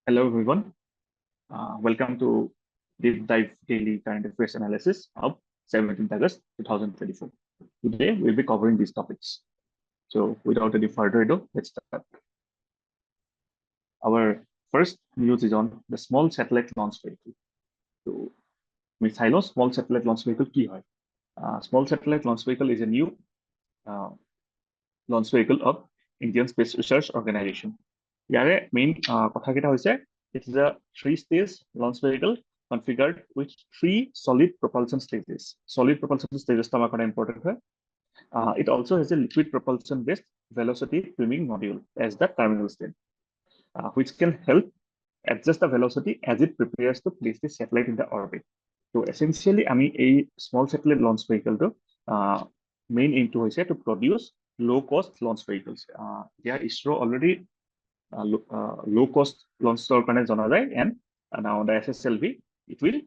Hello, everyone. Welcome to Deep Dive Daily Current Affairs Analysis of 17th August 2024. Today, we'll be covering these topics. So, without any further ado, let's start. Our first news is on the small satellite launch vehicle. So, Misailo small satellite launch vehicle ki hai? Small satellite launch vehicle is a new uh, launch vehicle of Indian Space Research Organization. Yare main kotha kita hoise, it is a three-stage launch vehicle configured with three solid propulsion stages. Solid propulsion stages are important. It also has a liquid propulsion-based velocity trimming module as the terminal stage, which can help adjust the velocity as it prepares to place the satellite in the orbit. So essentially, a small satellite launch vehicle main aim to produce low-cost launch vehicles. Yeah, ISRO already low-cost launch and now the SSLV, it will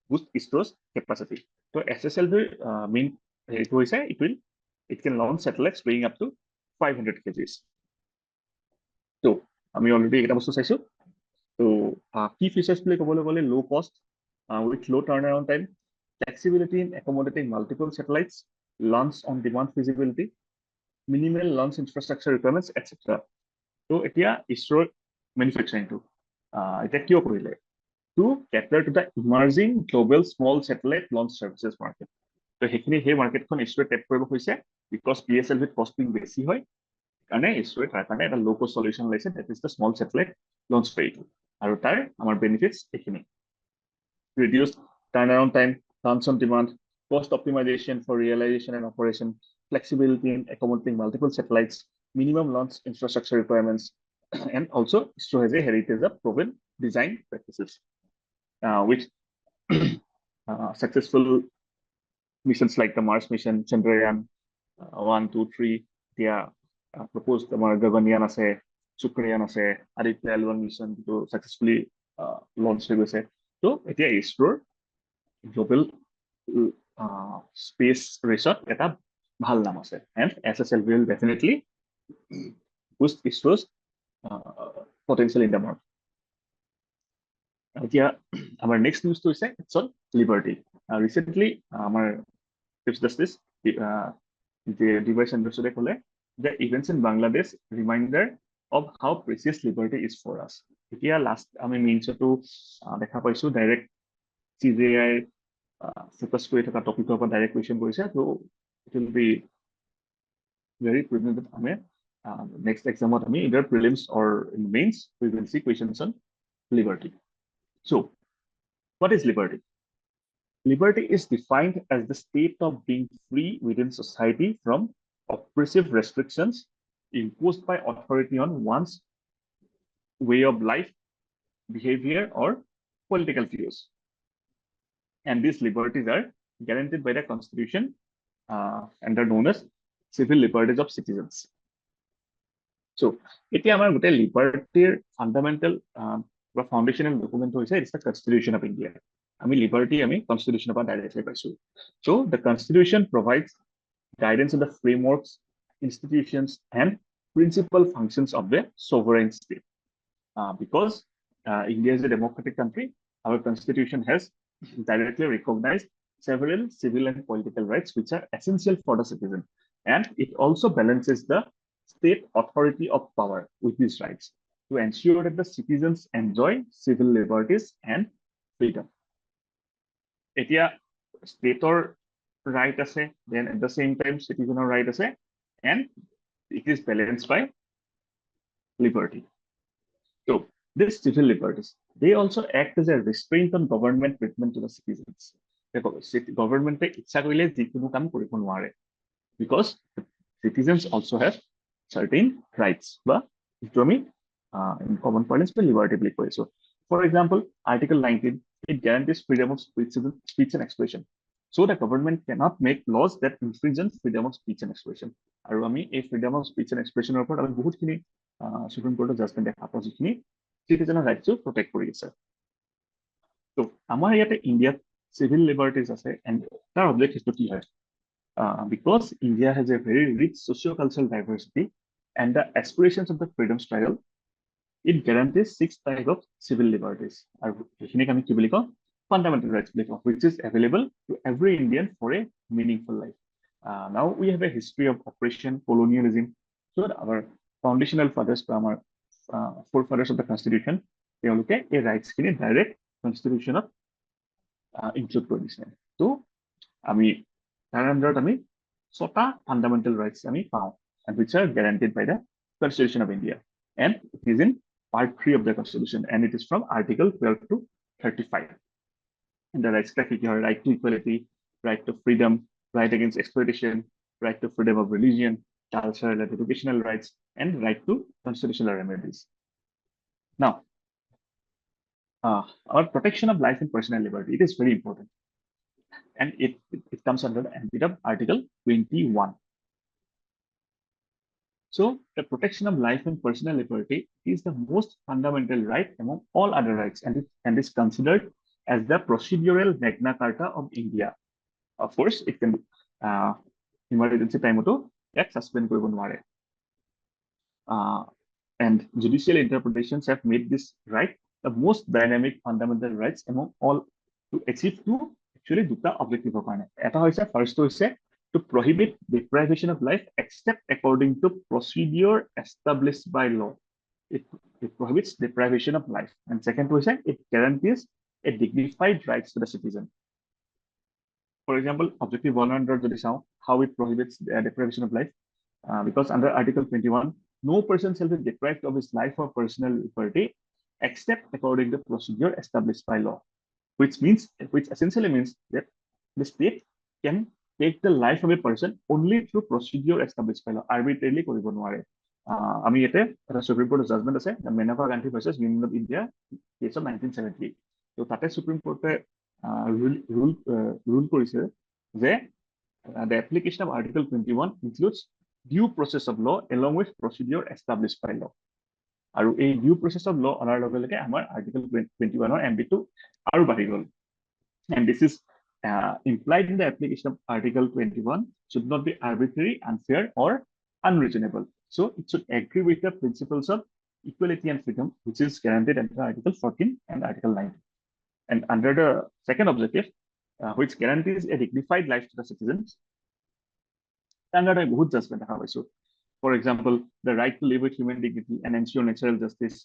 boost ISRO's capacity. So SSLV mean it can launch satellites weighing up to 500 kgs. So we already so key features low cost with low turnaround time, flexibility in accommodating multiple satellites, launch on demand feasibility, minimal launch infrastructure requirements, etc. So এতিয়া ISRO manufacturing to cater to the emerging global small satellite launch services market. So সেই market ISRO tap কৰিব হৈছে because PSLV costing বেছি হয় কাৰণে ISRO তাৰ কাৰণে এটা low cost solution লৈছে, that is the small satellite launch vehicle. আৰু তাৰ আমাৰ benefits এইখিনি: reduced turnaround time, launch on demand, cost optimization for realization and operation, flexibility in accommodating multiple satellites, minimum launch infrastructure requirements, and also ISRO has a heritage of proven design practices, which successful missions like the Mars mission, Chandrayaan 1, 2, 3, proposed the Gaganyaan ase, Sukriyaan ase, Aditya L1 mission to successfully launch হৈছে. So এতিয়া ISRO global space race এটা ভাল নাম আছে, and SSLV will definitely boost ISRO's potential in the market. Our next news is it's on Liberty. Recently, our Chief Justice, the device ambassador, the events in Bangladesh reminder of how precious liberty is for us. Last, means to direct 𝐶JI focus to topic of a direct question. So it will be very prudent that next exam either prelims or in mains, we will see questions on liberty. So, what is liberty? Liberty is defined as the state of being free within society from oppressive restrictions imposed by authority on one's way of life, behavior, or political views. And these liberties are guaranteed by the Constitution and are known as civil liberties of citizens. So, it is our liberty fundamental foundational document is the Constitution of India. Liberty, Constitution of directly pursue. So the Constitution provides guidance on the frameworks, institutions, and principal functions of the sovereign state. Because India is a democratic country, our Constitution has directly recognized several civil and political rights which are essential for the citizen. And it also balances the state authority of power with these rights to ensure that the citizens enjoy civil liberties and freedom. এতিয়া stateৰ right আছে, then at the same time citizenৰ right আছে, and it is balanced by liberty. So these civil liberties, they also act as a restraint on government treatment to the citizens. Government ইচ্ছা কৰিলে যিকোনো কাম কৰিব নোৱাৰে, because citizens also have certain rights, but in common parlance liberty বুলি কৈ আছো. For example, Article 19, it guarantees freedom of speech and expression. So the government cannot make laws that infringe on freedom of speech and expression. And a freedom of speech and expression report, Supreme Court of judgment citizen rights to protect for yourself. So our India civil liberties are, and our object is to clear. Because India has a very rich socio-cultural diversity, and the aspirations of the freedom struggle It guarantees 6 types of civil liberties. Fundamental rights, which is available to every Indian for a meaningful life. Now we have a history of oppression, colonialism. So our foundational fathers, our forefathers of the Constitution, they all look at a rights in a direct Constitution of include provision. So, তাৰ আণ্ডাৰত আমি 6টা fundamental rights আমি পাওঁ, and which are guaranteed by the Constitution of India. And it is in part 3 of the Constitution, and it is from Article 12 to 35. And the rights are right to equality, right to freedom, right against exploitation, right to freedom of religion, cultural and educational rights, and right to constitutional remedies. Now, our protection of life and personal liberty, it is very important. And it comes under the ambit of Article 21. So the protection of life and personal liberty is the most fundamental right among all other rights, and is considered as the procedural Magna Carta of India. Of course, it can emergency time to suspend koribo nware. And judicial interpretations have made this right the most dynamic fundamental rights among all to achieve two actually দুটা objective কাৰণে. এটা হৈছে first হৈছে to prohibit deprivation of life except according to procedure established by law. It prohibits deprivation of life. And second হৈছে it guarantees a dignified rights to the citizen. For example, objective 1 under যদি চাওঁ how it prohibits deprivation of life, because under Article 21, no person shall be deprived of his life or personal liberty except according to procedure established by law, which essentially means that the state can take the life of a person only through procedure established by law, arbitrarily কৰিব নোৱাৰে. আমি ইয়াতে এটা supreme কোৰ্টৰ judgement আছে, Maneka Gandhi versus union of India, case of 1978. তো তাতে supreme কোৰ্টে rule কৰিছে যে the application of Article 21 includes due process of law along with procedure established by law. আৰু এই due process of law অনাৰ লগে লগে আমাৰ Article 21 ambit আৰু বাঢ়ি গ'ল. And this is implied in the application of Article 21 should not be arbitrary, unfair, or unreasonable. So it should agree with the principles of equality and freedom, which is guaranteed under Article 14 and Article 9. And under the second objective, which guarantees a dignified life to the citizens, under a good judgment. For example, the right to live with human dignity and ensure natural justice,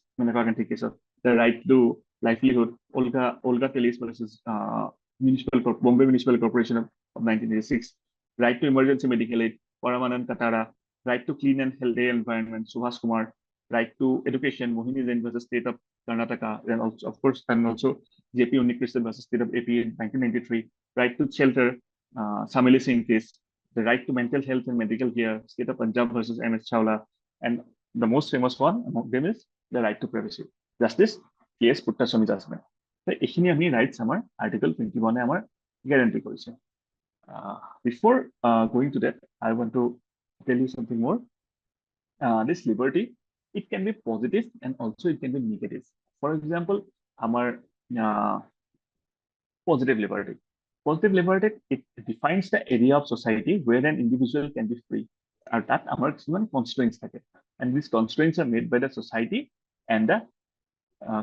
the right to livelihood, Olga Kelly's versus Bombay Municipal Corporation of 1986, right to emergency medical aid, Paramanand Katara, right to clean and healthy environment, Subhas Kumar, right to education, Mohini Jain versus State of Karnataka, and also, of course, and also JP Unnikrishnan versus State of AP in 1993, right to shelter, Samili Singh case, the right to mental health and medical care, State of Punjab versus M.S. Chawla, and the most famous one among them is the right to privacy. Justice K.S. Puttaswamy judgment. So, এইখিনি আমি rights আমাৰ Article 21 আমাৰ guarantee কৰিছে. Before going to that, I want to tell you something more. This liberty, it can be positive and also it can be negative. For example, our positive liberty. Positive liberty, it defines the area of society where an individual can be free. That our constraints, and these constraints are made by the society and the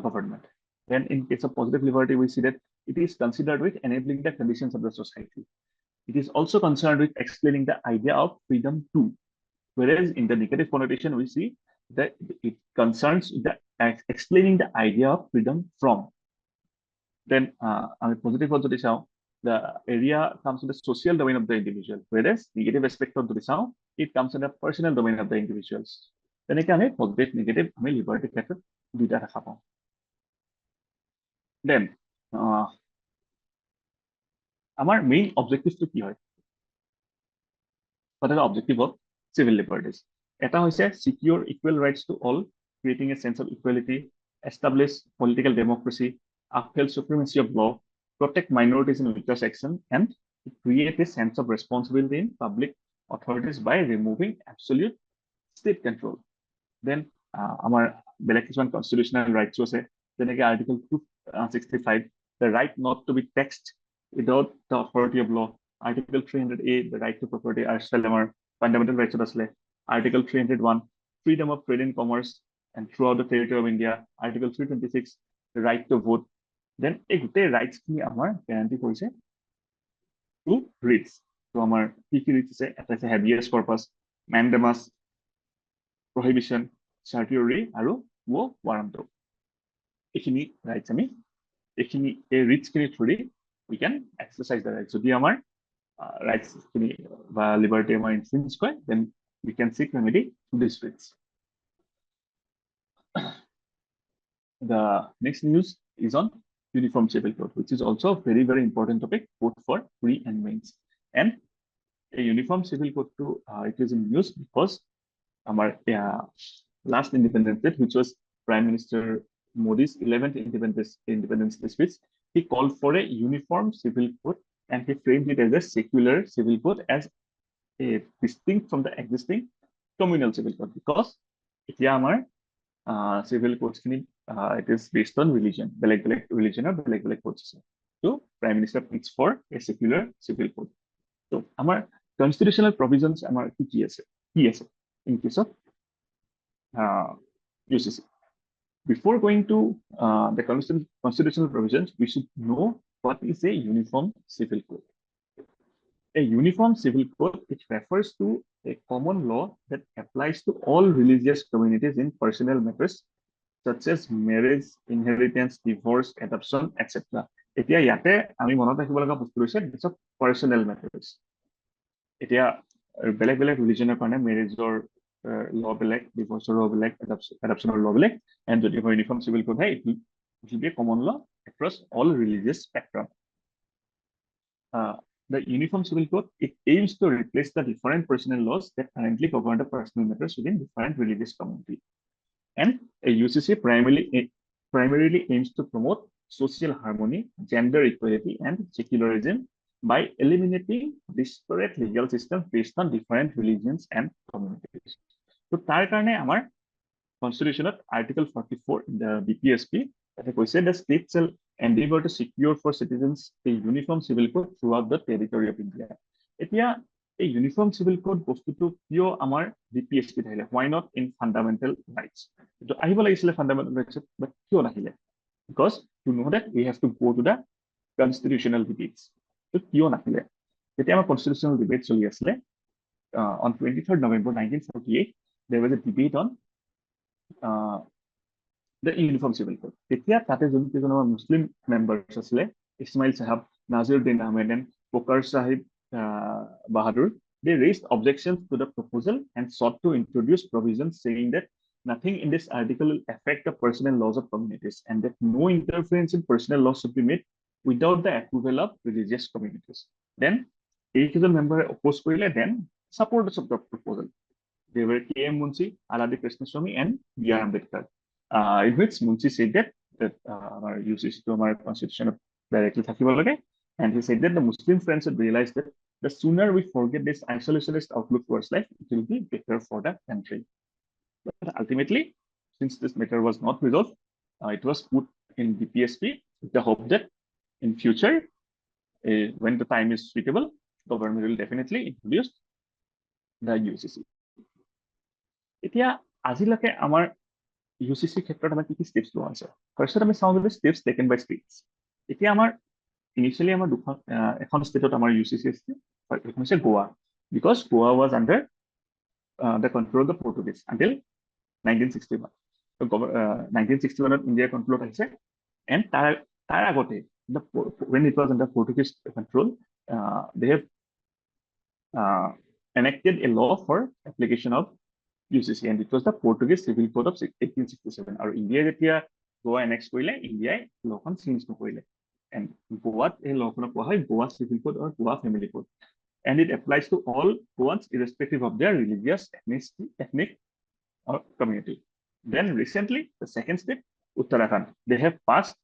government. Then in case of positive liberty, we see that it is considered with enabling the conditions of the society. It is also concerned with explaining the idea of freedom too. Whereas in the negative connotation, we see that it concerns the explaining the idea of freedom from. Then positive also the area comes in the social domain of the individual, whereas negative aspect of the sound, it comes in the personal domain of the individuals. Then again, positive, negative, liberty method, then our main objective to what are the objective of civil liberties? Eta hoise secure equal rights to all, creating a sense of equality, establish political democracy, uphold supremacy of law, protect minorities in weaker section, and create a sense of responsibility in public authorities by removing absolute state control. Then our Belakiswan constitutional rights was then again Article 265, the right not to be taxed without the authority of law. Article 300A, the right to property, our fundamental rights. Article 301, freedom of trade and commerce. and throughout the territory of India, Article 326, the right to vote. Then এই গোটেই rights খিনি আমাৰ guarantee কৰিছে to writs. So আমাৰ কি writs আছে, এটা আছে habeas corpus, mandamus, prohibition, certiorari আৰু quo warranto. এইখিনি rights আমি এইখিনি এই writs খিনি through we can exercise the rights. যদি আমাৰ rights খিনি বা liberty আমাৰ infringe কৰে, then we can seek remedy to these writs. The next news is on Uniform Civil Code, which is also a very, very important topic both for pre and mains. And a Uniform Civil Code it is in news because our last Independence Day, which was Prime Minister Modi's 11th Independence Day speech, he called for a uniform civil code and he framed it as a secular civil code as a distinct from the existing communal civil code, because civil codes it is based on religion, religion or codes. So Prime Minister speaks for a secular civil code. So our constitutional provisions ki ase in case of UCC. Before going to the constitutional provisions, we should know what is a uniform civil code. A uniform civil code, it refers to a common law that applies to all religious communities in personal matters such as marriage, inheritance, divorce, adoption, etc. এতিয়া ইয়াতে আমি মনত ৰাখিব লগা বস্তু হৈছে this of personal matters. এতিয়া বেলেগ ৰিলিজনৰ কাৰণে মেৰেজৰ law বেলেগ, divorceৰ law বেলেগ, adoptionৰ law বেলেগ, and যদি uniform civil code হয়, it will be a common law across all religious spectrum. The Uniform Civil Code, it aims to replace the different personal laws that currently govern the personal matters within different religious communities. And a UCC primarily aims to promote social harmony, gender equality, and secularism by eliminating disparate legal systems based on different religions and communities. So, তাৰ কাৰণে আমাৰ Constitution Article 44 in the BPSP that the state shall endeavor to secure for citizens a uniform civil code throughout the territory of India. এতিয়া a uniform civil code বস্তুটো কিয় আমাৰ BPSP থাকিলে? Why not in fundamental rights? তো আহিব লাগিছিলে fundamental rights, but কিয় নাহিলে? Because to know that we have to go to the constitutional debates. তো কিয় নাহিলে? যেতিয়া আমাৰ constitutional debate চলি আছিলে, on 23rd November 1948, there was a debate on the Uniform Civil Code. তেতিয়া তাতে যোনকেইজন আমাৰ মুছলিম মেম্বাৰ্ছ আছিলে, ইছমাইল সাহেব, নাজিৰুদ্দিন Ahmed, and Pokar Sahib Bahadur, they raised objections to the proposal and sought to introduce provisions saying that nothing in this article will affect the personal laws of communities and that no interference in personal laws should be made without the approval of religious communities. Then, eight member opposed to then supporters of the proposal. They were K.M. Munshi, Aladi Krishnaswamy, and B.R. Ambedkar. In which Munshi said that our UCC to our constitution directly থাকিব লাগে, and he said that the Muslim friends should realize that the sooner we forget this isolationist outlook towards life, it will be better for the country. But ultimately, since this matter was not resolved, it was put in BPSP with the hope that in future, when the time is suitable, government will definitely introduce the UCC. এতিয়া আজিলৈকে আমাৰ UCC ক্ষেত্ৰত আমাৰ কি steps লোৱা আছে? First আমি চাওঁ যে steps taken by states. এতিয়া আমাৰ initially আমাৰ এখন ষ্টেটত আমাৰ UCC আছে, এখন হৈছে গোৱা, because Goa was under the control of the Portuguese until 1961. So 1961 India control আহিছে, and তাৰ আগতে when it was under Portuguese control, they have enacted a law for application of UCC, and it was the Portuguese Civil Code of 1867. Or India যেতিয়া Goa annex কৰিলে, India lawখন change নকৰিলে, and Goa এই lawখন কোৱা হয় Goa Civil Code or Goa Family Code, and it applies to all Goans irrespective of their religious, ethnic or community. Then recently, the second step, Uttarakhand, they have passed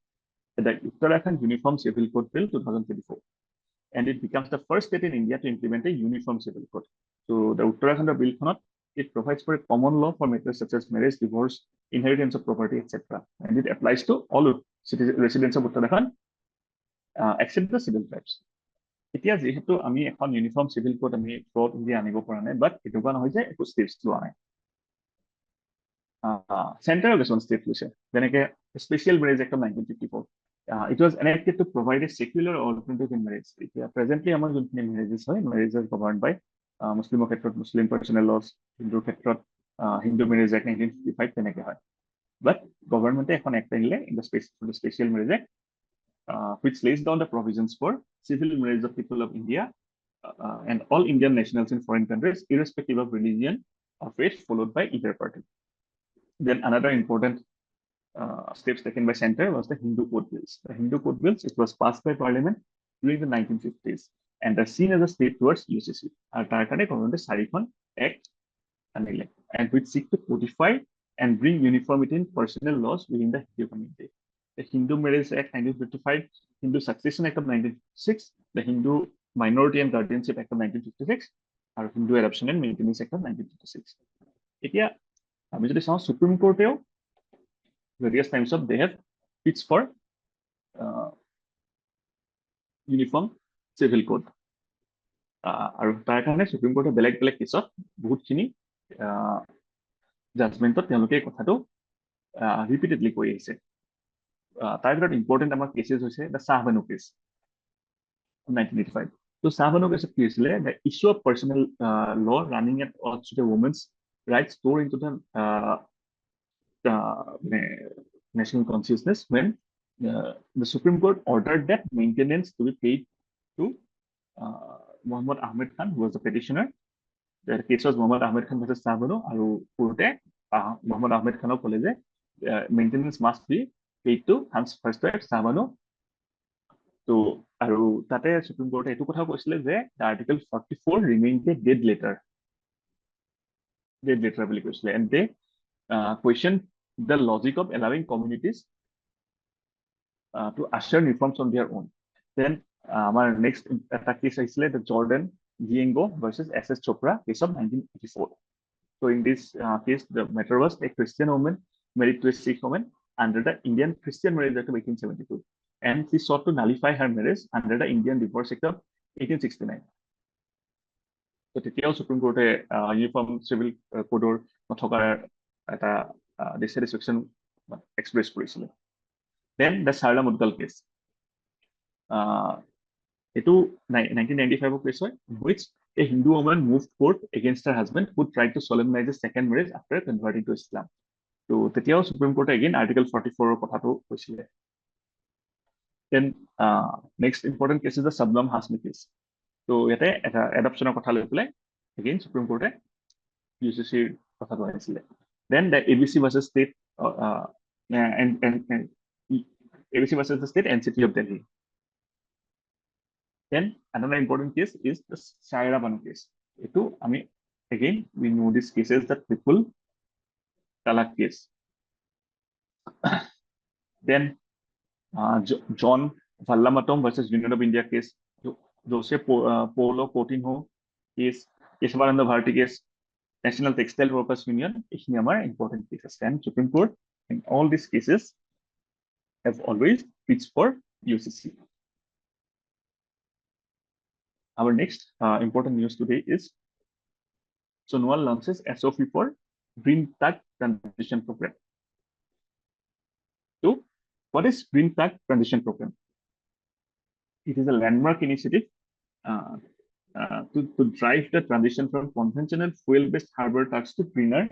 the Uttarakhand Uniform Civil Code Bill 2024, and it becomes the first state in India to implement a uniform civil code. So the Uttarakhand bill, it provides for a common law for matters such as marriage, divorce, inheritance of property, etc. And it applies to all residents of Uttarakhand except the civil tribes. এতিয়া যেহেতু আমি এখন uniform civil code আমি থ্ৰুআউট India আনিব পৰা নাই, but এনেকুৱা নহয় যে একো ষ্টেপছ লোৱা নাই। Central কিছুমান ষ্টেট লৈছে যেনেকে special marriage act of 1954 it was enacted to provide a secular alternative in marriage এতিয়া প্ৰেজেন্টলি আমাৰ যোনখিনি মেৰেজেছ হয় মেৰেজেছ গভৰ্ণ বাই মুছলিমৰ ক্ষেত্ৰত মুছলিম পাৰ্চনেল লজ হিন্দুৰ ক্ষেত্ৰত হিন্দু মেৰেজ এক্ট 1955 তেনেকে হয় বাট গভৰ্ণমেণ্টে এখন এক্ট আনিলে in the special marriage act which lays down the provisions for civil marriage of people of India and all Indian nationals in foreign countries irrespective of religion or faith followed by either party. Then another important steps taken by center was the Hindu Code Bills. The Hindu Code Bills, it was passed by Parliament during the 1950s and are seen as a step towards UCC. And তাৰ কাৰণে government চাৰিখন act আনিলে and which seek to codify and bring uniformity in personal laws within the Hindu community. The Hindu Marriage Act 1955, Hindu Succession Act of 1956, the Hindu Minority and Guardianship Act of 1956, and Hindu Adoption and Maintenance Act of 1956. এতিয়া আমি যদি চাওঁ supreme কোৰ্টেও various times of they have pitched for uniform civil code আৰু তাৰ কাৰণে supreme কোৰ্টে বেলেগ বেলেগ কেছত বহুতখিনি জাজমেণ্টত তেওঁলোকে এই কথাটো ৰিপিটেডলি কৈ আহিছে তাৰ ভিতৰত ইম্পৰ্টেণ্ট আমাৰ কেছেছ হৈছে দ্য চাহবানু কেছ 1985 তো চাহবানু কেছত কি হৈছিলে the issue of personal law running at odds to the women's rights tore into the national consciousness when the Supreme Court ordered that maintenance to be paid to Muhammad Ahmed Khan, who was the petitioner. The case was Muhammad Ahmed Khan versus Sahabano, and court Muhammad Ahmed Khan kole je maintenance must be paid to Hans first wife Sahabano. So, aru tate Supreme Court etu kotha koisile je Article 44 remained a dead letter boli koisile, and they questioned the logic of allowing communities to usher reforms on their own. Then our next case is the Jordan Giengo versus SS Chopra case of 1984. So in this case, the matter was a Christian woman married to a Sikh woman under the Indian Christian Marriage Act of 1872, and she sought to nullify her marriage under the Indian Divorce Act of 1869. So তেতিয়াও Supreme Court uniform civil code নথকাৰ এটা dissatisfaction express কৰিছিলে. Then the Sarla Mudgal case. Etu 1995 case hoy, which a Hindu woman moved court against her husband who tried to solemnize a second marriage after converting to Islam. So tetiao Supreme Court again Article 44 kothato koisile. Then next important case is the Sabnam Hasmi case. So yate eta adoption kotha loi pele again Supreme Court UCC kothato anisile. Then the ABC versus state and ABC versus the state and city of Delhi. Then another important case is the Sairabanu case. Again, we know these cases that triple talak case. Then John Vallamatom versus Union of India case. Jose Polo Coutinho case, Keshavananda Bharti case, National Textile Workers Union. These are important cases. And Supreme Court in all these cases have always pitched for UCC. Our next important news today is Sonowal launches SOP for Green Tag Transition Program. So, what is Green Tag Transition Program? It is a landmark initiative to drive the transition from conventional fuel-based harbor tags to greener,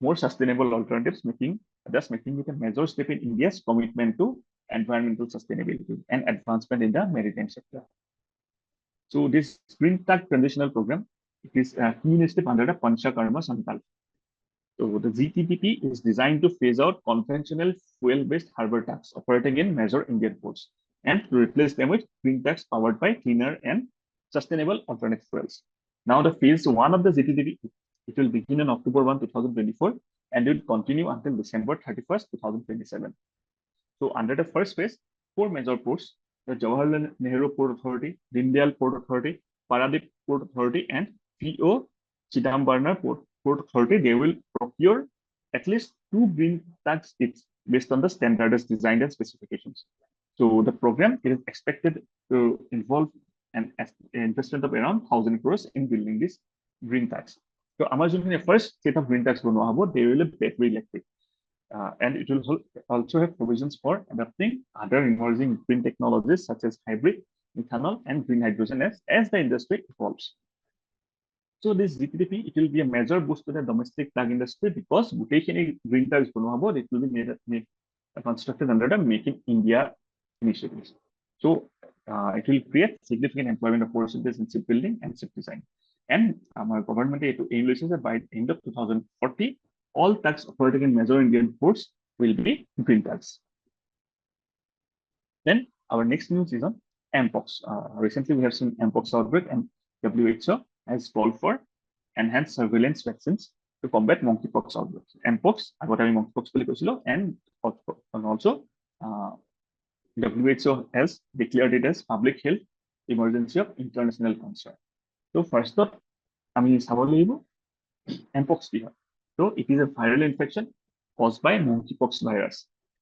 more sustainable alternatives, making it a major step in India's commitment to environmental sustainability and advancement in the maritime sector. So this Green Tag Transitional Program, it is a key initiative under the Panchakarma Sankalp. So the GTPP is designed to phase out conventional fuel-based harbor tags operating in major Indian ports and to replace them with green tags powered by cleaner and sustainable alternate fuels. Now the phase 1 of the GTPP, it will begin on October 1, 2024 and it will continue until December 31st, 2027. So under the first phase, 4 major ports, the Jawaharlal Nehru Port Authority, Dindiyal Port Authority, Paradip Port Authority, and P.O. Chidambarna Port Authority, they will procure at least 2 green tags each based on the standards designed and specifications. So the program is expected to involve an investment of around 1,000 crores in building these green tags. So আমাৰ যোনখিনি first set of green tags বনোৱা হ'ব, they will be battery electric. And it will also have provisions for adopting other emerging green technologies such as hybrid, ethanol, and green hydrogen as the industry evolves. So this GPTP, it will be a major boost to the domestic plug industry because goteখিনি green tags বনোৱা হ'ব, it will be made constructed under the Make in India initiatives. So it will create significant employment opportunities in shipbuilding and ship design. And our government to aim that by the end of 2040, all tugs operating in major Indian ports will be green tugs. Then our next news is on M-Pox. Recently, we have seen M-Pox outbreak, and WHO has called for enhanced surveillance vaccines to combat monkeypox outbreaks. M-Pox, what I mean monkeypox, and also WHO has declared it as public health emergency of international concern. So first up, I mean, M-Pox. So it is a viral infection caused by monkeypox virus,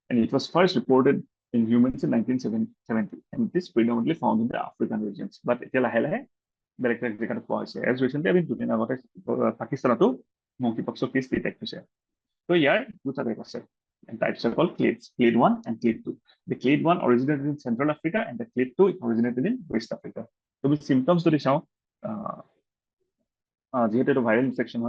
and it was first reported in humans in 1970, and it is predominantly found in the African regions. But as recently, I've been Pakistan monkeypox case detected. So here, two types and types are called clades, clade 1 and clade 2. The clade 1 originated in Central Africa, and the clade 2 originated in West Africa. So with symptoms to the show, viral infection,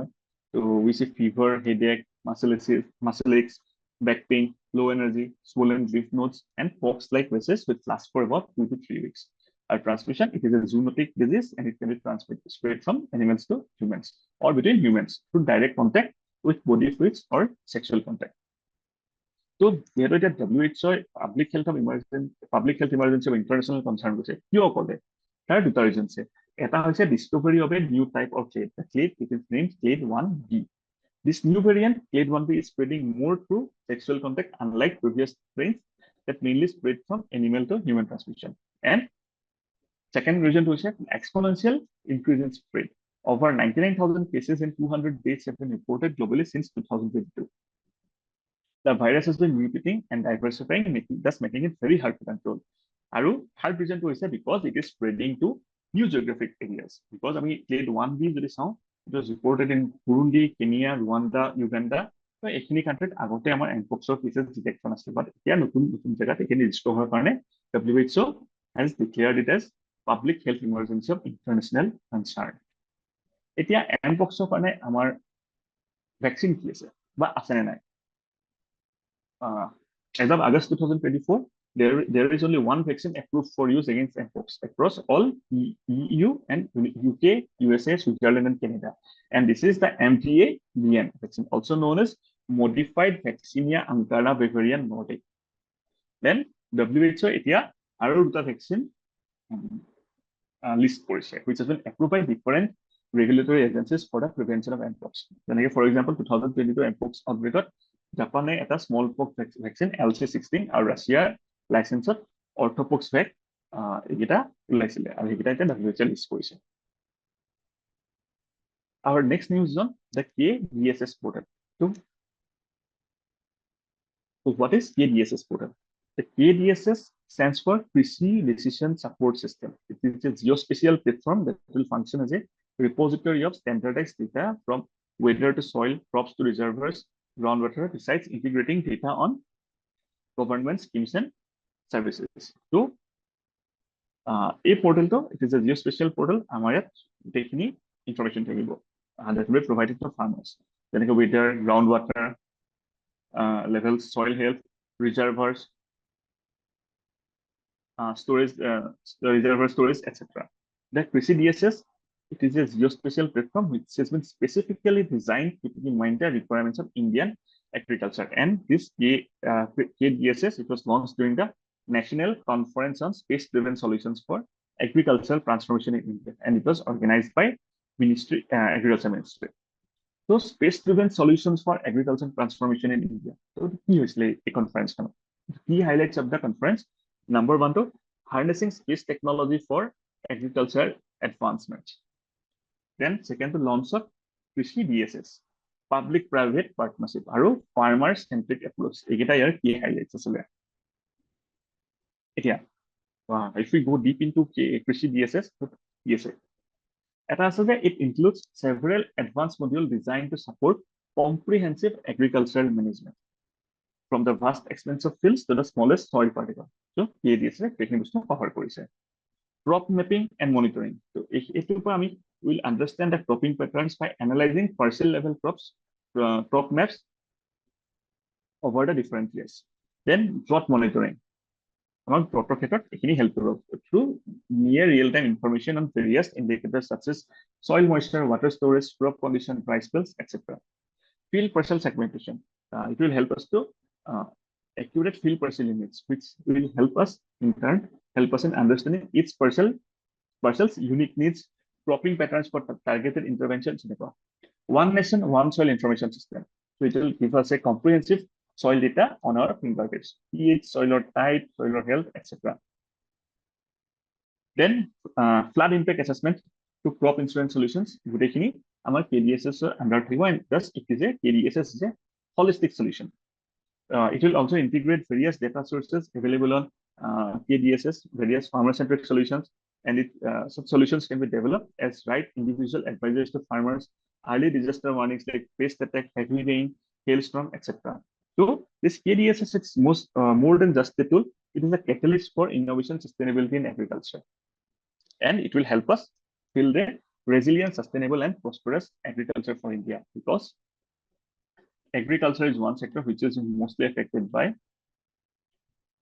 so we see fever, headache, muscle aches, back pain, low energy, swollen lymph nodes, and pox-like rashes which last for about 2 to 3 weeks. Our transmission, it is a zoonotic disease, and it can be spread from animals to humans or between humans through direct contact with body fluids or sexual contact. So here is the WHO public health emergency of international concern. There are two reasons. It is a discovery of a new type of clade. The clade, it is named clade 1b. This new variant, clade 1b, is spreading more through sexual contact, unlike previous strains that mainly spread from animal to human transmission. And second reason to say exponential increase in spread. Over 99,000 cases in 200 days have been reported globally since 2022. The virus has been mutating and diversifying, thus making it very hard to control. And third reason to say because it is spreading to new geographic areas. Because I mean, clade 1b, it was reported in Burundi, Kenya, Rwanda, Uganda. So, any country, agote amar M-Pox cases detection asle, but here notun jaga tekeni discover karone WHO has declared it as public health emergency of international concern. Etia M-Pox karone amar vaccine ki ase ba asane nai. As of August 2024, there is only one vaccine approved for use against M-Pox across all EU and UK, USA, Switzerland, and Canada. And this is the MVA-BN vaccine, also known as Modified Vaccinia Ankara Bavarian Nordic. Then WHO etia aru duta vaccine list korise, which has been approved by different regulatory agencies for the prevention of M-Pox. For example, 2022 M-Pox outbreak, Japan a smallpox vaccine LC16 or Russia licensed orthopox vac list. Our next news is on the K-DSS Portal. So what is K-DSS Portal? The K-DSS stands for Krishi Decision Support System. It is a geospatial platform that will function as a repository of standardized data from weather to soil, crops to reservoirs, groundwater, besides integrating data on government schemes and services. So, a portal, it is a geospatial portal. Amar taking information that will be provided to farmers. Then weather, groundwater levels, soil health, reservoirs, storage, reservoir storage, etc. The Krishi DSS, it is a geospatial platform which has been specifically designed to keep in mind the requirements of Indian agriculture. And this K-DSS, it was launched during the National Conference on Space-Driven Solutions for Agricultural Transformation in India, and it was organized by Agriculture Ministry. So, space-driven solutions for agricultural transformation in India. So, the key is a conference. The key highlights of the conference: number one, to harnessing space technology for agricultural advancement. Then, second, the launch of Krishi DSS, public-private partnership, and farmer-centric approach. These key highlights. If we go deep into Krishi DSS, এটা আছে যে it includes several advanced modules designed to support comprehensive agricultural management from the vast expanse of fields to the smallest soil particle. So KDSS technique বস্তু cover কৰিছে। Crop mapping and monitoring. So এইটোৰ পৰা আমি will understand the cropping patterns by analyzing parcel level crop maps over the different years. Then drought monitoring. Among drought ক্ষেত্ৰত এইখিনি help কৰিব through near real-time information on various indicators such as soil moisture, water storage, crop condition, dry spells, etc. Field parcel segmentation. It will help us to accurate field parcel units, which will help us in turn in understanding each parcel's unique needs, cropping patterns for targeted interventions. One nation, one soil information system. So it will give us a comprehensive soil data on our fingertips, pH, soil type, soil health, etc. Then flood impact assessment to crop insurance solutions. Our KDSS under 3 and thus it is a KDSS is a holistic solution. It will also integrate various data sources available on KDSS, various farmer-centric solutions, and such solutions can be developed as right individual advisories to farmers, early disaster warnings like pest attack, heavy rain, hailstorm, etc. So this KDSS is more than just a tool. It is a catalyst for innovation, sustainability in agriculture, and it will help us build a resilient, sustainable, and prosperous agriculture for India, because agriculture is one sector which is mostly affected by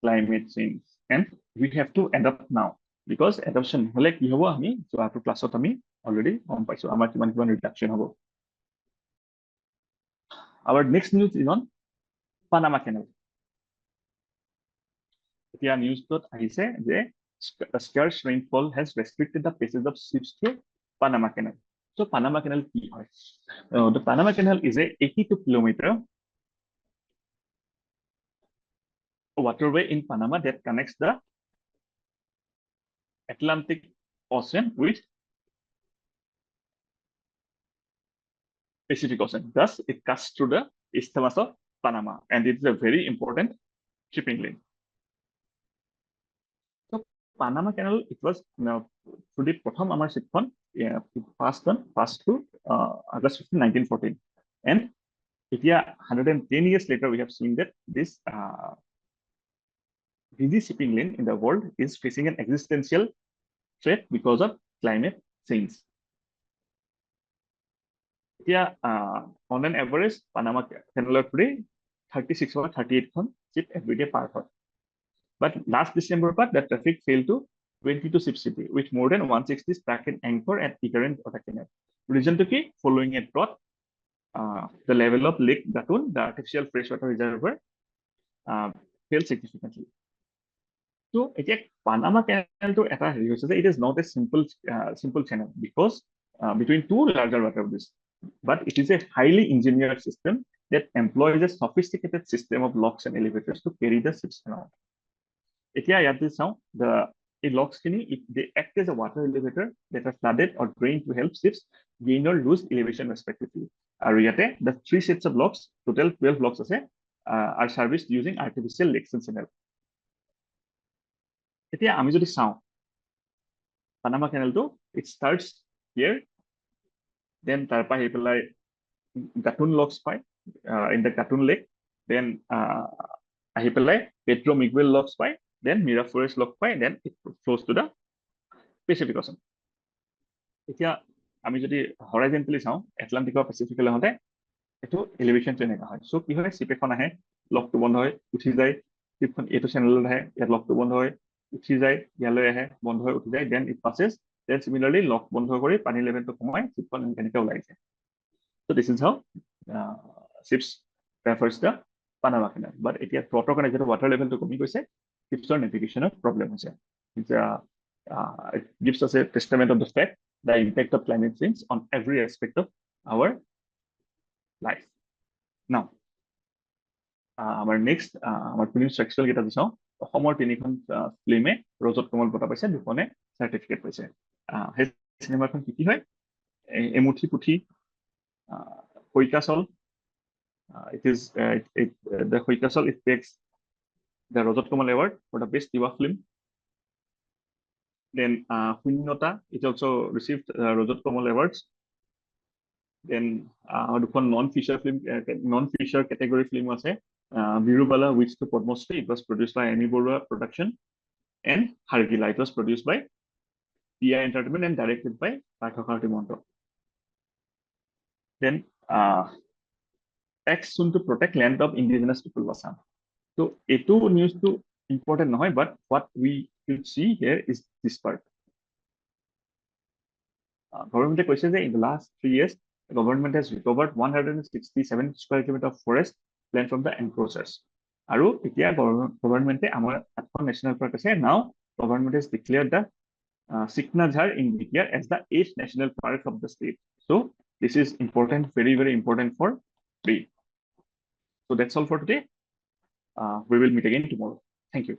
climate change, and we have to adapt now, because adoption hole ki hobo ami so ato classot ami already gom paiso amar kiman reduction hobo. Our next news is on Panama Canal. Etia news tot ahise je scarce rainfall has restricted the passage of ships through Panama Canal. So Panama Canal ki hoy? The Panama Canal is a 82-kilometer waterway in Panama that connects the Atlantic Ocean with Pacific Ocean. Thus, it cuts through the Isthmus of Panama, and it is a very important shipping lane. So Panama Canal, it was through the Pratham Amar Shipkhon passed through August 15, 1914, and 110 years later, we have seen that this busy shipping lane in the world is facing an existential threat because of climate change. On an average, Panama Canal today 36 or 38 ship every day per hour. But last December, the traffic fell to 22 ships a day, with more than 160 stuck in anchor at either end of the canal. Reason to keep following a drought, the level of Lake Gatun, the artificial freshwater reservoir, fell significantly. So Panama Canal to it is not a simple channel, because between two larger water bodies, but it is a highly engineered system that employs a sophisticated system of locks and elevators to carry the ships around. The locks they act as a water elevator that are flooded or drained to help ships gain or lose elevation respectively. The 3 sets of locks, total 12 locks are serviced using artificial lakes and channel. আমি যদি চাও Panama Canal to it starts here, then tarpa hi pelai Gatun locks pai in the Gatun Lake, then ahi pelai Pedro Miguel locks pai, then Miraflores lock pai, then it flows to the Pacific Ocean. Etia ami jodi horizontally চাও Atlantic or Pacific le hote eto elevation to eneka hoy. So ki hoy ship ekhon ahe, lock to bond hoy uthi jay, ship khon eto channel ahe, yat lock to bond hoy uঠি যায়, ইয়ালৈ আহে, বন্ধ হৈ উঠি যায়, then it passes, then similarly lock বন্ধ কৰি পানী লেভেলটো কমাই শিপখন এনেকৈ ওলাই যায়. So this is how ships traverse the Panama Canal. But এতিয়া drought কাৰণে যেটো water level to কমি গৈছে, ships navigation problem হৈছে. It gives us a testament of the fact the impact of climate change on every aspect of our life. Now our next our film structural geta চাও. অসমৰ 3খন ফিল্মে ৰজত কমল বঁটা পাইছে, 2খনে certificate পাইছে। সেই সিনেমাখন কি হয়, এমুঠি পুঠি, কৈকাচল, the কৈকাচল it takes the Rajat Kamal award for the best Yuva film. Then Hunnota, it also received Rajat Kamal awards. Then দুখন non-feature category film আছে Birubala, which to Padma Shri. It was produced by Amy Borua Production, and Hargila, it was produced by PI Entertainment and directed by Parthakar Monto. Then action to protect land of indigenous people of Assam. So eto news to important নহয়, but what we should see here is this part. Government কৈছে যে in the last 3 years, the government has recovered 167 square kilometer of forest land from the encroachers. আৰু এতিয়া government আমাৰ 8খন national park আছে. Now government has declared the 𝐓𝐸𝐻 in BTR as the 8th national park of the state. So this is important, very, very important for me. So that's all for today. We will meet again tomorrow. Thank you.